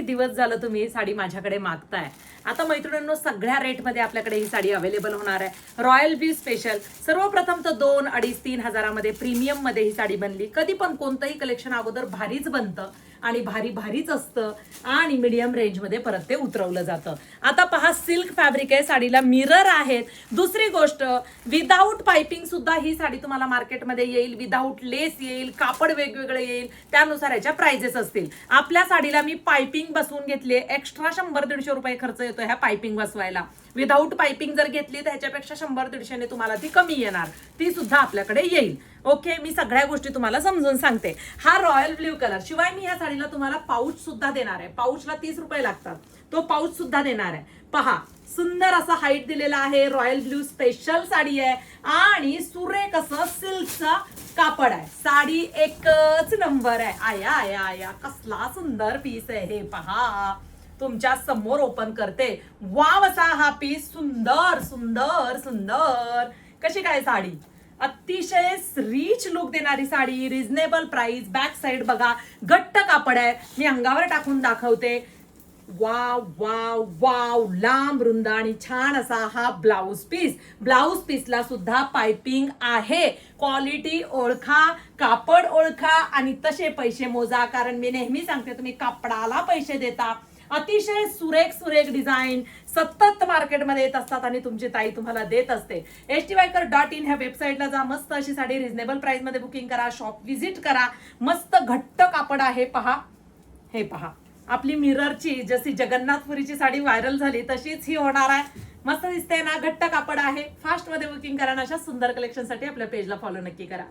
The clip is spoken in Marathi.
दिवस झालं तुम्ही ही साडी माझ्याकडे मागताय. आता मैत्रिणींनो, सगळ्या रेटमध्ये आपल्याकडे ही साडी अवेलेबल होणार आहे. Royal blue special. सर्वप्रथम तर 2, 2.5, 3 हजारामध्ये प्रीमियम मध्ये ही साडी बनली. कधी पण कोणतंही कलेक्शन अगोदर भारीच बनतं आणि भारीच असतं आणि मीडियम रेंजमध्ये परत ते उतरवलं जातं. आता पहा, सिल्क फॅब्रिक आहे, साडीला मिरर आहेत. दुसरी गोष्ट, विदाऊट पाइपिंग सुद्धा ही साडी तुम्हाला मार्केटमध्ये येईल. विदाऊट लेस येईल, कापड वेगवेगळं येईल, त्यानुसार याच्या प्राइजेस असतील. आपल्या साडीला मी पाइपिंग बसवून घेतली, एक्स्ट्रा 100-150 रुपये खर्च येतो ह्या पाइपिंग बसवायला. विदाऊट पाइपिंग जर घेतली तर ह्याच्यापेक्षा 100-150 ने तुम्हाला ती कमी येणार, ती सुद्धा आपल्याकडे येईल. ओके, मी सगळ्या गोष्टी तुम्हाला समजून सांगते. हा रॉयल ब्ल्यू कलर. शिवाय मी ह्या साडीला तुम्हाला पाऊच सुद्धा देणार आहे. पाऊचला 30 रुपये लागतात, तो पाऊच सुद्धा देणार आहे. पहा, सुंदर असा हाईट दिलेला आहे. रॉयल ब्ल्यू स्पेशल साडी आहे आणि सुरेख असं सिल्कचा कापड आहे. साडी एकच नंबर आहे. आया आया आया, कसला सुंदर पीस आहे हे. पहा, तुमच्या समोर ओपन करते. वाव असा हा पीस. सुंदर सुंदर सुंदर. कशी काय साडी? अतिशय रिच लुक देणारी sari. Reasonable price. Back side बघा, घट्ट कापड आहे. मी अंगावर टाकून दाखवते. वाव वाव वाव, लांब रुंद आणि छान असा हा ब्लाउज पीस. ब्लाउज पीसला सुद्धा पाइपिंग आहे. क्वालिटी ओळखा, कापड ओळखा आणि तसे पैसे मोजा. कारण मी नेहमी सांगते, तुम्ही कापडाला पैसे देता. अतिशय सुरेख डिझाईन सतत मार्केटमध्ये येत असतात आणि तुमची ताई तुम्हाला देत असते. htviker.in ह्या वेबसाईटला जा. मस्त अशी साडी रिझनेबल प्राइस मध्ये बुकिंग करा. शॉप व्हिजिट करा. मस्त घट्ट कापड आहे. पहा, हे पहा, आपली मिररची जशी जगन्नाथपुरीची साडी व्हायरल झाली तशीच ही होणार आहे. मस्त दिसते ना? घट्ट कापड आहे. फास्ट मध्ये बुकिंग करा. अशा सुंदर कलेक्शन साठी आपल्या पेजला फॉलो नक्की करा.